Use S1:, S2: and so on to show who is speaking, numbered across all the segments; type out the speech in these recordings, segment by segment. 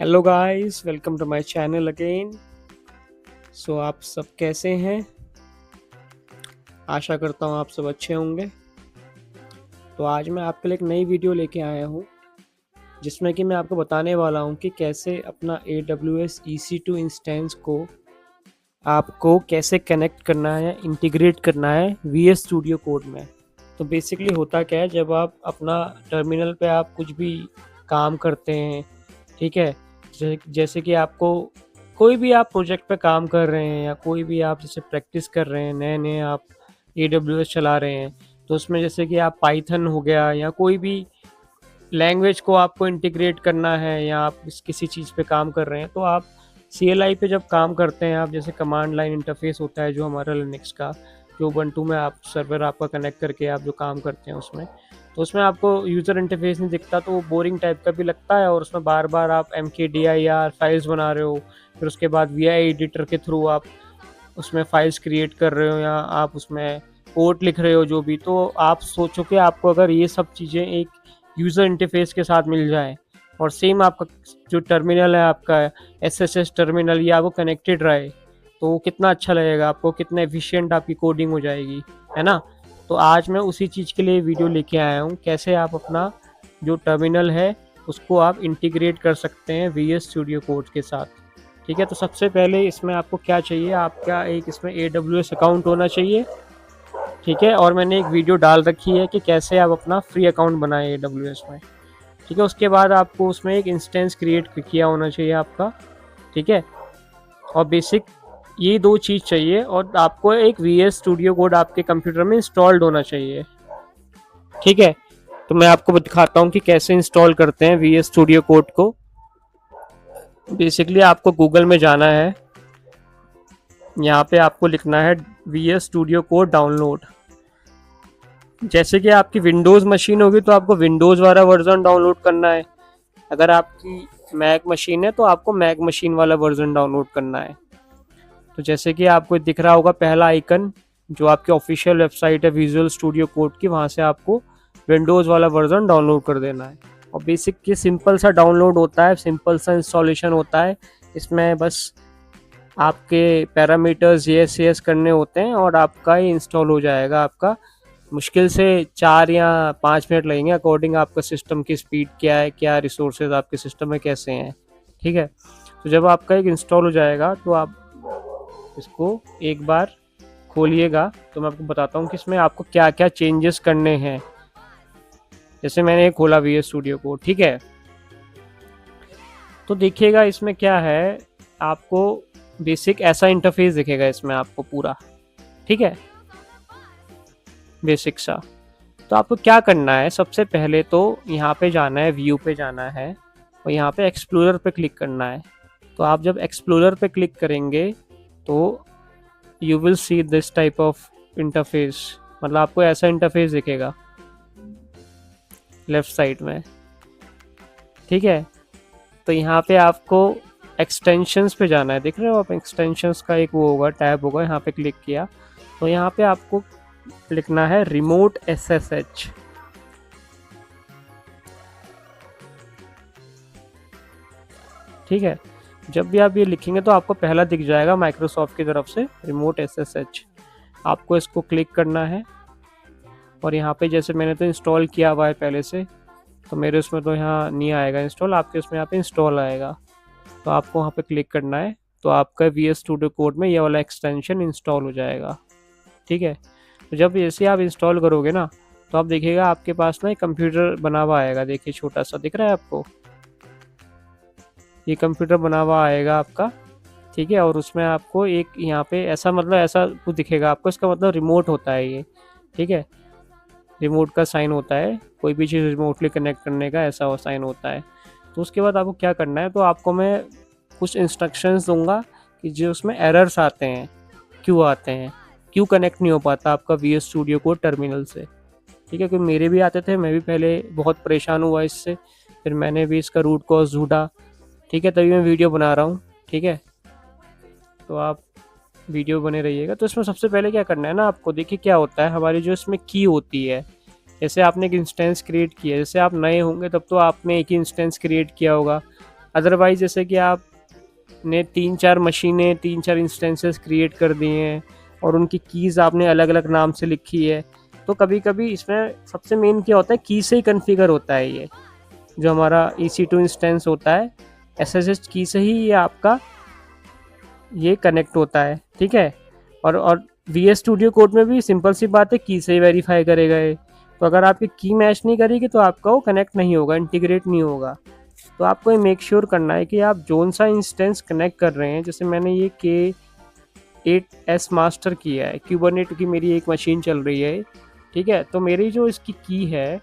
S1: Hello guys, welcome to my channel again. So आप सब कैसे हैं? आशा करता हूँ आप सब अच्छे होंगे। तो आज मैं आपके लिए एक नई वीडियो लेके आया हूँ जिसमें कि मैं आपको बताने वाला हूँ कि कैसे अपना AWS EC2 इंस्टेंस को आपको कैसे कनेक्ट करना है, इंटीग्रेट करना है VS स्टूडियो कोड में। तो बेसिकली होता क्या है, जब आप अपना टर्मिनल पे आप कुछ भी काम करते हैं, ठीक है, जैसे कि आपको कोई भी आप प्रोजेक्ट पे काम कर रहे हैं या कोई भी आप जैसे प्रैक्टिस कर रहे हैं, नए नए आप AWS चला रहे हैं, तो उसमें जैसे कि आप पाइथन हो गया या कोई भी लैंग्वेज को आपको इंटीग्रेट करना है या आप किसी चीज़ पे काम कर रहे हैं, तो आप CLI पे जब काम करते हैं, आप जैसे कमांड लाइन इंटरफेस होता है जो हमारा लिनक्स का, जो ubuntu में आप सर्वर आपका कनेक्ट करके आप जो काम करते हैं उसमें, तो उसमें आपको यूज़र इंटरफेस नहीं दिखता, तो वो बोरिंग टाइप का भी लगता है और उसमें बार बार आप mkdir फाइल्स बना रहे हो, फिर उसके बाद VI एडिटर के थ्रू आप उसमें फाइल्स क्रिएट कर रहे हो या आप उसमें कोड लिख रहे हो जो भी, तो आप सोचो कि आपको अगर ये सब चीज़ें एक यूज़र इंटरफेस के साथ मिल जाए और सेम आपका जो टर्मिनल है आपका SSH टर्मिनल या वो कनेक्टेड रहे, तो वो कितना अच्छा लगेगा आपको, कितना एफिशिएंट आपकी कोडिंग हो जाएगी, है ना। तो आज मैं उसी चीज़ के लिए वीडियो लेके आया हूँ, कैसे आप अपना जो टर्मिनल है उसको आप इंटीग्रेट कर सकते हैं VS स्टूडियो कोड के साथ। ठीक है, तो सबसे पहले इसमें आपको क्या चाहिए, आपका एक इसमें AWS अकाउंट होना चाहिए। ठीक है, और मैंने एक वीडियो डाल रखी है कि कैसे आप अपना फ्री अकाउंट बनाएं AWS में। ठीक है, उसके बाद आपको उसमें एक इंस्टेंस क्रिएट किया होना चाहिए आपका। ठीक है, और बेसिक ये दो चीज़ चाहिए और आपको एक VS स्टूडियो कोड आपके कंप्यूटर में इंस्टॉल्ड होना चाहिए। ठीक है, तो मैं आपको दिखाता हूँ कि कैसे इंस्टॉल करते हैं VS स्टूडियो कोड को। बेसिकली आपको गूगल में जाना है, यहाँ पे आपको लिखना है VS स्टूडियो कोड डाउनलोड। जैसे कि आपकी विंडोज़ मशीन होगी तो आपको विंडोज़ वाला वर्जन डाउनलोड करना है, अगर आपकी मैक मशीन है तो आपको मैक मशीन वाला वर्जन डाउनलोड करना है। तो जैसे कि आपको दिख रहा होगा पहला आइकन जो आपकी ऑफिशियल वेबसाइट है विजुअल स्टूडियो कोड की, वहाँ से आपको विंडोज़ वाला वर्जन डाउनलोड कर देना है। और बेसिक ये सिंपल सा डाउनलोड होता है, सिंपल सा इंस्टॉलेशन होता है। इसमें बस आपके पैरामीटर्स येस करने होते हैं और आपका ये इंस्टॉल हो जाएगा। आपका मुश्किल से 4 या 5 मिनट लगेंगे, अकॉर्डिंग आपका सिस्टम की स्पीड क्या है, क्या रिसोर्सेज आपके सिस्टम में कैसे हैं। ठीक है, तो जब आपका एक इंस्टॉल हो जाएगा तो आप इसको एक बार खोलिएगा, तो मैं आपको बताता हूँ कि इसमें आपको क्या क्या चेंजेस करने हैं। जैसे मैंने खोला VS स्टूडियो को, ठीक है, तो देखिएगा इसमें क्या है, आपको बेसिक ऐसा इंटरफेस दिखेगा इसमें आपको पूरा। ठीक है, बेसिक सा। तो आपको क्या करना है, सबसे पहले तो यहाँ पे जाना है, व्यू पे जाना है और यहाँ पे एक्सप्लोरर पे क्लिक करना है। तो आप जब एक्सप्लोरर पे क्लिक करेंगे तो you will see this type of interface, मतलब आपको ऐसा इंटरफेस दिखेगा लेफ्ट साइड में। ठीक है, तो यहाँ पे आपको एक्सटेंशंस पे जाना है, देख रहे हो आप, एक्सटेंशंस का एक वो होगा, टैब होगा, यहाँ पे क्लिक किया तो यहाँ पे आपको लिखना है रिमोट SSH। ठीक है, जब भी आप ये लिखेंगे तो आपको पहला दिख जाएगा माइक्रोसॉफ्ट की तरफ से रिमोट SSH। आपको इसको क्लिक करना है और यहाँ पे जैसे मैंने तो इंस्टॉल किया हुआ है पहले से, तो मेरे उसमें तो यहाँ नहीं आएगा इंस्टॉल, आपके उसमें यहाँ पे इंस्टॉल आएगा। तो आपको वहाँ पे क्लिक करना है, तो आपका VS स्टूडियो कोड में ये वाला एक्सटेंशन इंस्टॉल हो जाएगा। ठीक है, तो जब जैसे आप इंस्टॉल करोगे ना, तो आप देखिएगा आपके पास ना एक कंप्यूटर बना हुआ आएगा, देखिए छोटा सा दिख रहा है आपको, ये कंप्यूटर बना हुआ आएगा आपका। ठीक है, और उसमें आपको एक यहाँ पे ऐसा, मतलब ऐसा कुछ दिखेगा आपको, इसका मतलब रिमोट होता है ये। ठीक है, रिमोट का साइन होता है, कोई भी चीज़ रिमोटली कनेक्ट करने का ऐसा वो साइन होता है। तो उसके बाद आपको क्या करना है, तो आपको मैं कुछ इंस्ट्रक्शंस दूंगा कि जो उसमें एरर्स आते हैं, क्यों आते हैं, क्यों कनेक्ट नहीं हो पाता आपका VS स्टूडियो कोड टर्मिनल से। ठीक है, क्योंकि मेरे भी आते थे, मैं भी पहले बहुत परेशान हुआ इससे, फिर मैंने भी इसका रूट कॉज ढूंढा। ठीक है, तभी मैं वीडियो बना रहा हूँ। ठीक है, तो आप वीडियो बने रहिएगा। तो इसमें सबसे पहले क्या करना है ना आपको, देखिए क्या होता है, हमारी जो इसमें की होती है, जैसे आपने एक इंस्टेंस क्रिएट किया है, जैसे आप नए होंगे तब तो आपने एक ही इंस्टेंस क्रिएट किया होगा, अदरवाइज जैसे कि आपने 3-4 मशीनें, 3-4 इंस्टेंसेस क्रिएट कर दिए हैं और उनकी कीज़ आपने अलग अलग नाम से लिखी है, तो कभी कभी इसमें सबसे मेन क्या होता है, की से ही कन्फिगर होता है। ये जो हमारा EC2 इंस्टेंस होता है, SSH की से ही ये आपका ये कनेक्ट होता है, ठीक है। और VS स्टूडियो कोड में भी सिंपल सी बात है, की से ही वेरीफाई करेगा ये। तो अगर आपकी की मैच नहीं करेगी तो आपका वो कनेक्ट नहीं होगा, इंटीग्रेट नहीं होगा। तो आपको ये मेक श्योर करना है कि आप जोन सा इंस्टेंस कनेक्ट कर रहे हैं। जैसे मैंने ये K8s मास्टर किया है, क्यूबरनेट की मेरी एक मशीन चल रही है, ठीक है। तो मेरी जो इसकी की है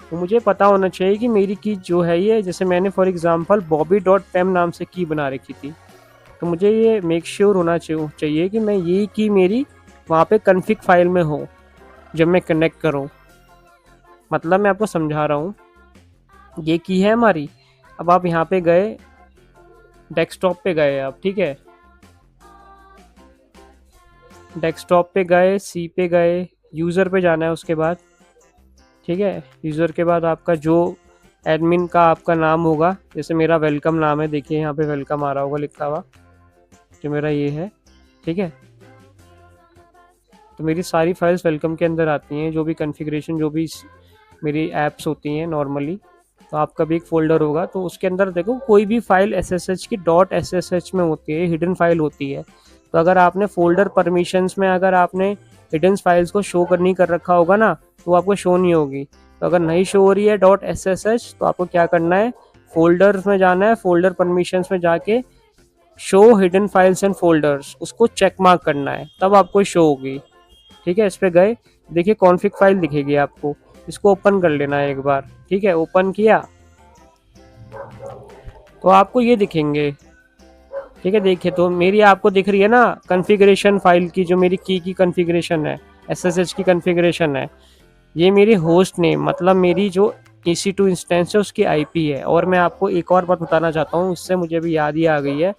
S1: तो मुझे पता होना चाहिए कि मेरी की जो है ये, जैसे मैंने फॉर एग्जांपल bobby.pem नाम से की बना रखी थी, तो मुझे ये मेक श्योर होना चाहिए कि मैं ये की मेरी वहाँ पे कन्फिग फाइल में हो जब मैं कनेक्ट करूँ। मतलब मैं आपको समझा रहा हूँ, ये की है हमारी। अब आप यहाँ पे गए, डेस्कटॉप पे गए आप, ठीक है, डेस्कटॉप पे गए, सी पे गए, यूज़र पे जाना है उसके बाद, ठीक है। यूज़र के बाद आपका जो एडमिन का आपका नाम होगा, जैसे मेरा वेलकम नाम है, देखिए यहाँ पे वेलकम आ रहा होगा लिखा हुआ, जो मेरा ये है, ठीक है। तो मेरी सारी फाइल्स वेलकम के अंदर आती हैं, जो भी कॉन्फ़िगरेशन, जो भी मेरी ऐप्स होती हैं नॉर्मली। तो आपका भी एक फ़ोल्डर होगा, तो उसके अंदर देखो कोई भी फाइल SSH की .ssh में होती है, हिडन फाइल होती है। तो अगर आपने फ़ोल्डर परमिशंस में अगर आपने हिडन फाइल्स को शो नहीं कर रखा होगा ना, तो आपको शो नहीं होगी। तो अगर नहीं शो हो रही है .ssh, तो आपको क्या करना है, फोल्डर्स में जाना है, फोल्डर परमिशंस में जाके show hidden files and folders, उसको चेक मार्क करना है, तब आपको शो होगी, ठीक है। इस पे गए, देखिए कॉन्फ़िग फाइल दिखेगी आपको, इसको ओपन कर लेना है एक बार, ठीक है। ओपन किया तो आपको ये दिखेंगे, ठीक है। देखिए तो मेरी आपको दिख रही है ना कॉन्फ़िगरेशन फाइल की, जो मेरी की कॉन्फ़िगरेशन है, SSH की कॉन्फ़िगरेशन है। ये मेरी होस्ट नेम, मतलब मेरी जो EC2 इंस्टेंस है उसकी IP है। और मैं आपको एक और बात बताना चाहता हूँ, उससे मुझे अभी याद ही आ गई है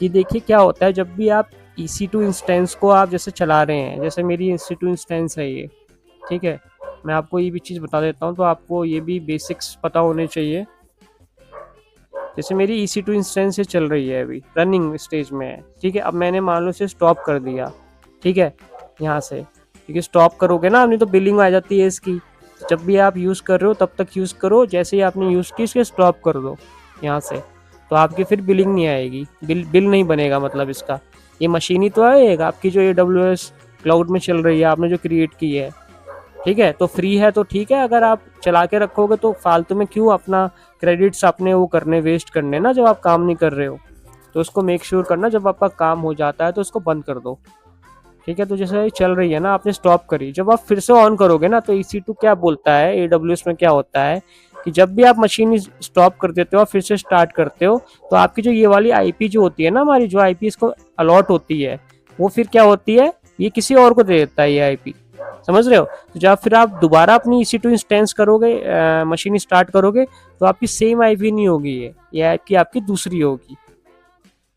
S1: कि देखिए क्या होता है जब भी आप EC2 इंस्टेंस को आप जैसे चला रहे हैं, जैसे मेरी EC2 इंस्टेंस है ये, ठीक है। मैं आपको ये भी चीज़ बता देता हूँ, तो आपको ये भी बेसिक्स पता होने चाहिए। जैसे मेरी EC2 इंस्टेंस से चल रही है, अभी रनिंग स्टेज में है, ठीक है। अब मैंने मान लो इसे स्टॉप कर दिया, ठीक है, यहाँ से, क्योंकि स्टॉप करोगे ना नहीं तो बिलिंग आ जाती है इसकी। तो जब भी आप यूज़ कर रहे हो तब तक यूज़ करो, जैसे ही आपने यूज़ की इसके स्टॉप कर दो यहाँ से, तो आपकी फिर बिलिंग नहीं आएगी, बिल नहीं बनेगा। मतलब इसका ये मशीन ही तो आएगा आपकी जो AWS क्लाउड में चल रही है, आपने जो क्रिएट की है, ठीक है। तो फ्री है तो ठीक है, अगर आप चला के रखोगे तो फालतू में क्यों अपना क्रेडिट्स अपने वो करने, वेस्ट करने ना, जब आप काम नहीं कर रहे हो। तो उसको मेक श्योर करना, जब आपका काम हो जाता है तो उसको बंद कर दो, ठीक है। तो जैसे चल रही है ना, आपने स्टॉप करी, जब आप फिर से ऑन करोगे ना, तो EC2 क्या बोलता है, AWS में क्या होता है कि जब भी आप मशीन स्टॉप कर देते हो फिर से स्टार्ट करते हो, तो आपकी जो ये वाली IP जो होती है ना, हमारी जो IP इसको अलॉट होती है, वो फिर क्या होती है, ये किसी और को दे देता है ये IP, समझ रहे हो। तो जब फिर आप दोबारा अपनी EC2 इंस्टेंस करोगे, मशीन स्टार्ट करोगे, तो आपकी सेम IP नहीं होगी, ये IP आपकी दूसरी होगी,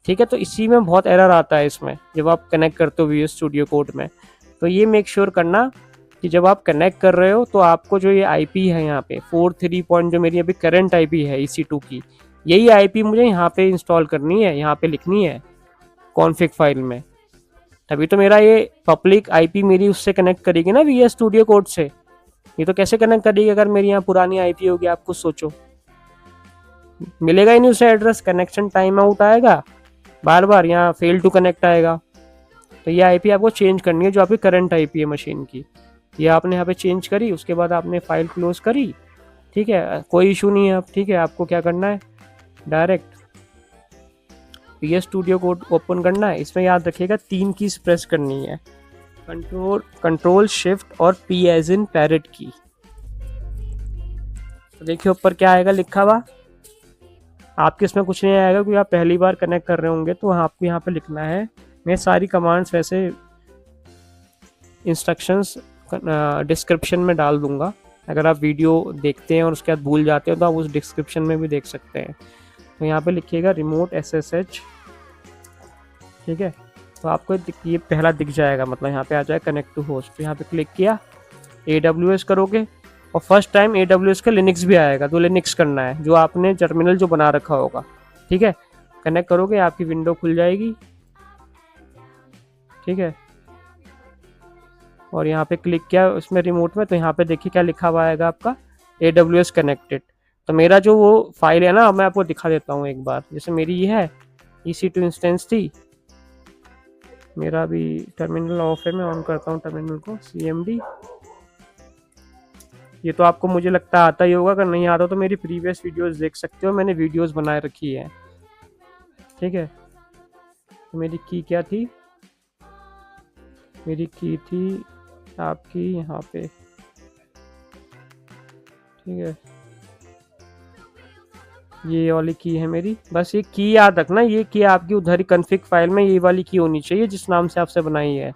S1: ठीक है। तो इसी में बहुत एरर आता है इसमें, जब आप कनेक्ट करते हो VS स्टूडियो कोड में। तो ये मेक श्योर करना कि जब आप कनेक्ट कर रहे हो तो आपको जो ये IP है यहाँ पे 43 पॉइंट, जो मेरी अभी करंट IP है EC2 की, यही IP मुझे यहाँ पे इंस्टॉल करनी है, यहाँ पे लिखनी है कॉन्फ़िग फाइल में। तभी तो मेरा ये पब्लिक IP मेरी उससे कनेक्ट करेगी ना, VS स्टूडियो कोड से। ये तो कैसे कनेक्ट करेगी अगर मेरी यहाँ पुरानी IP होगी, आप कुछ सोचो, मिलेगा ही नहीं उसे एड्रेस, कनेक्शन टाइम आउट आएगा, बार बार यहाँ फेल टू कनेक्ट आएगा। तो ये IP आपको चेंज करनी है, जो आपकी करंट IP है मशीन की, ये आपने यहाँ पे चेंज करी, उसके बाद आपने फाइल क्लोज करी, ठीक है, कोई इशू नहीं है अब, ठीक है। आपको क्या करना है, direct VS studio code open करना है। इसमें याद रखिएगा 3 कीज प्रेस करनी है, कंट्रोल शिफ्ट और P एज इन पैरेट की। तो देखिए ऊपर क्या आएगा लिखा हुआ, आपके इसमें कुछ नहीं आएगा क्योंकि आप पहली बार कनेक्ट कर रहे होंगे। तो आपको यहाँ पे लिखना है, मैं सारी कमांड्स वैसे इंस्ट्रक्शंस डिस्क्रिप्शन में डाल दूंगा, अगर आप वीडियो देखते हैं और उसके बाद भूल जाते हो तो आप उस डिस्क्रिप्शन में भी देख सकते हैं। तो यहाँ पे लिखिएगा रिमोट SSH, ठीक है। तो आपको ये पहला दिख जाएगा, मतलब यहाँ पे आ जाए कनेक्ट टू होस्ट। तो यहाँ पे क्लिक किया, AWS करोगे और फर्स्ट टाइम AWS का लिनक्स भी आएगा, तो लिनक्स करना है जो आपने टर्मिनल जो बना रखा होगा। ठीक है, कनेक्ट करोगे आपकी विंडो खुल जाएगी। ठीक है, और यहाँ पे क्लिक किया उसमें रिमोट में, तो यहाँ पे देखिए क्या लिखा हुआ आएगा आपका AWS कनेक्टेड। तो मेरा जो वो फाइल है ना, मैं आपको दिखा देता हूँ एक बार। जैसे मेरी ये है EC2 इंस्टेंस थी, मेरा भी टर्मिनल ऑफ है, मैं ऑन करता हूँ टर्मिनल को, CMD। ये तो आपको मुझे लगता है आता ही होगा, अगर नहीं आता तो मेरी प्रीवियस वीडियोस देख सकते हो, मैंने वीडियोस बनाए रखी है। ठीक है, तो मेरी की क्या थी, मेरी की थी आपकी यहाँ पे। ठीक है, ये वाली की है मेरी, बस ये की याद रखना, ये की आपकी उधर ही कॉन्फ़िग फाइल में ये वाली की होनी चाहिए जिस नाम से आपसे बनाई है।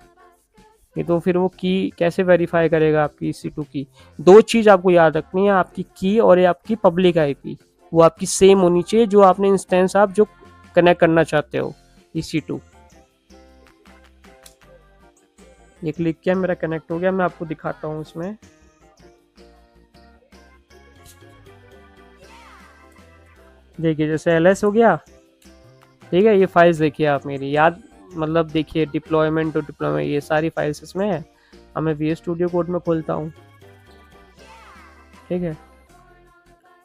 S1: ये तो फिर वो की कैसे वेरीफाई करेगा आपकी EC2 की। दो चीज़ आपको याद रखनी है, आपकी की और ये आपकी पब्लिक IP, वो आपकी सेम होनी चाहिए जो आपने इंस्टेंस आप जो कनेक्ट करना चाहते हो EC2। ये क्लिक किया, मेरा कनेक्ट हो गया, मैं आपको दिखाता हूँ इसमें। देखिए जैसे LS हो गया। ठीक है, ये फाइल्स देखिए आप मेरी याद, मतलब देखिए डिप्लॉयमेंट टू डिप्लॉयमेंट, ये सारी फाइल्स इसमें है। अब मैं VS स्टूडियो कोड में खोलता हूँ। ठीक है,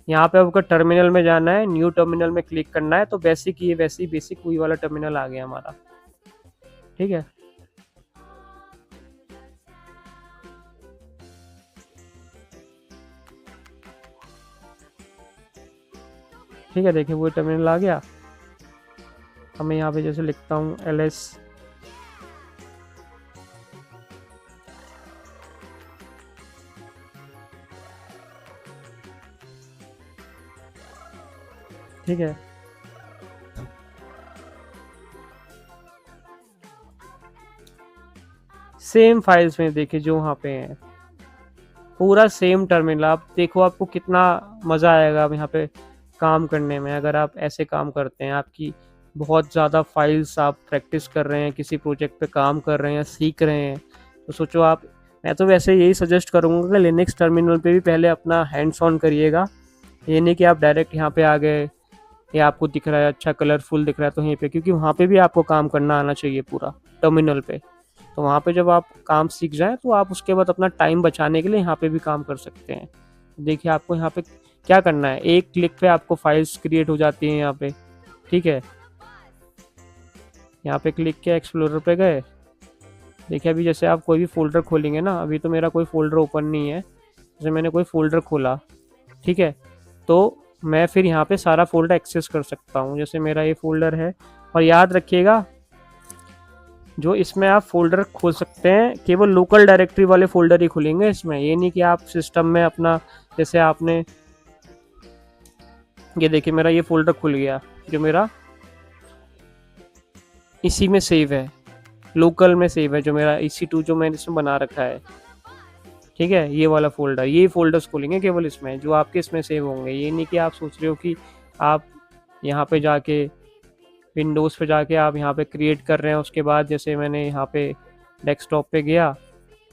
S1: यहाँ पे आपको टर्मिनल में जाना है, न्यू टर्मिनल में क्लिक करना है, तो बेसिक ये वैसे बेसिक वही वाला टर्मिनल आ गया हमारा। ठीक है, ठीक है, देखिए वो टर्मिनल आ गया। अब मैं यहाँ पे जैसे लिखता हूँ LS। ठीक है, सेम फाइल्स में देखिए जो वहाँ पे हैं, पूरा सेम टर्मिनल। आप देखो आपको कितना मज़ा आएगा अब यहाँ पे काम करने में, अगर आप ऐसे काम करते हैं। आपकी बहुत ज़्यादा फाइल्स आप प्रैक्टिस कर रहे हैं, किसी प्रोजेक्ट पे काम कर रहे हैं, सीख रहे हैं, तो सोचो आप। मैं तो वैसे यही सजेस्ट करूँगा कि लिनक्स टर्मिनल पे भी पहले अपना हैंड्स ऑन करिएगा। ये नहीं कि आप डायरेक्ट यहाँ पे आ गए, या आपको दिख रहा है अच्छा कलरफुल दिख रहा है तो यहीं पे, क्योंकि वहाँ पे भी आपको काम करना आना चाहिए पूरा टर्मिनल पे। तो वहाँ पे जब आप काम सीख जाएं तो आप उसके बाद अपना टाइम बचाने के लिए यहाँ पे भी काम कर सकते हैं। देखिए आपको यहाँ पे क्या करना है, एक क्लिक पे आपको फाइल्स क्रिएट हो जाती हैं यहाँ पे। ठीक है, यहाँ पे क्लिक किया, एक्सप्लोरर पे गए। देखिए अभी जैसे आप कोई भी फोल्डर खोलेंगे ना, अभी तो मेरा कोई फोल्डर ओपन नहीं है, जैसे मैंने कोई फोल्डर खोला। ठीक है, तो मैं फिर यहाँ पे सारा फोल्डर एक्सेस कर सकता हूँ, जैसे मेरा ये फोल्डर है। और याद रखिएगा जो इसमें आप फोल्डर खोल सकते हैं, केवल लोकल डायरेक्टरी वाले फोल्डर ही खुलेंगे इसमें। ये नहीं कि आप सिस्टम में अपना, जैसे आपने ये देखिए मेरा ये फोल्डर खुल गया जो मेरा इसी में सेव है, लोकल में सेव है, जो मेरा EC2 जो मैंने इसमें बना रखा है। ठीक है, ये वाला फोल्डर, ये फोल्डर्स खुलेंगे केवल इसमें जो आपके इसमें सेव होंगे। ये नहीं कि आप सोच रहे हो कि आप यहाँ पे जाके विंडोज़ पे जाके आप यहाँ पे क्रिएट कर रहे हैं, उसके बाद जैसे मैंने यहाँ पे डेस्कटॉप पे गया,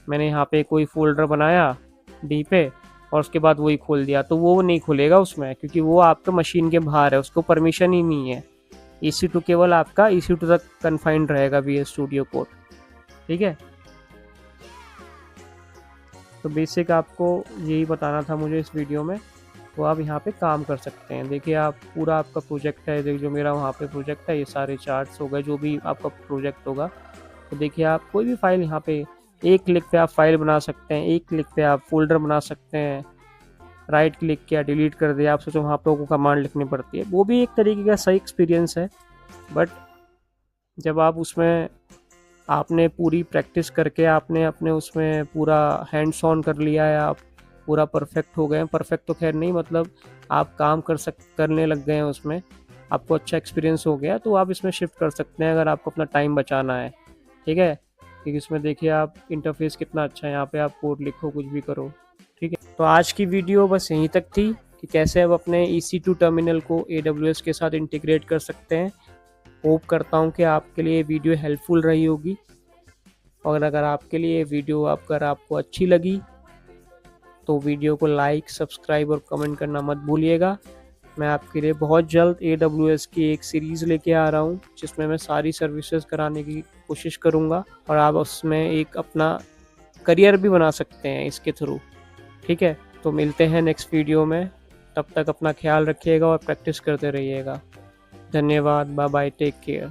S1: मैंने यहाँ पे कोई फोल्डर बनाया डी पे, और उसके बाद वही खोल दिया, तो वो नहीं खुलेगा उसमें, क्योंकि वो आपका मशीन के बाहर है, उसको परमिशन ही नहीं है। EC2 केवल आपका EC2 तक कन्फाइंड रहेगा VS स्टूडियो कोड। ठीक है, तो बेसिक आपको यही बताना था मुझे इस वीडियो में। तो आप यहाँ पे काम कर सकते हैं। देखिए आप पूरा आपका प्रोजेक्ट है, देखिए जो मेरा वहाँ पे प्रोजेक्ट है, ये सारे चार्ट्स हो गए जो भी आपका प्रोजेक्ट होगा। तो देखिए आप कोई भी फाइल यहाँ पे एक क्लिक पे आप फाइल बना सकते हैं, एक क्लिक पे आप फोल्डर बना सकते हैं। राइट क्लिक किया, डिलीट कर दिया। आप सोचो वहाँ पे आपको कमांड लिखनी पड़ती है, वो भी एक तरीके का सही एक्सपीरियंस है। बट जब आप उसमें आपने पूरी प्रैक्टिस करके आपने अपने उसमें पूरा हैंड्स ऑन कर लिया है, आप पूरा परफेक्ट हो गए हैं, परफेक्ट तो खैर नहीं, मतलब आप काम करने लग गए हैं उसमें, आपको अच्छा एक्सपीरियंस हो गया, तो आप इसमें शिफ्ट कर सकते हैं अगर आपको अपना टाइम बचाना है। ठीक है, क्योंकि इसमें देखिए आप इंटरफेस कितना अच्छा है, यहाँ पे आप कोड लिखो, कुछ भी करो। ठीक है, तो आज की वीडियो बस यहीं तक थी कि कैसे आप अपने EC2 टर्मिनल को AWS के साथ इंटीग्रेट कर सकते हैं। होप करता हूँ कि आपके लिए वीडियो हेल्पफुल रही होगी, और अगर आपके लिए वीडियो अगर आपको अच्छी लगी तो वीडियो को लाइक, सब्सक्राइब और कमेंट करना मत भूलिएगा। मैं आपके लिए बहुत जल्द AWS की एक सीरीज़ लेके आ रहा हूँ, जिसमें मैं सारी सर्विसेज कराने की कोशिश करूँगा और आप उसमें एक अपना करियर भी बना सकते हैं इसके थ्रू। ठीक है, तो मिलते हैं नेक्स्ट वीडियो में। तब तक अपना ख्याल रखिएगा और प्रैक्टिस करते रहिएगा। धन्यवाद, बाय बाय, टेक केयर।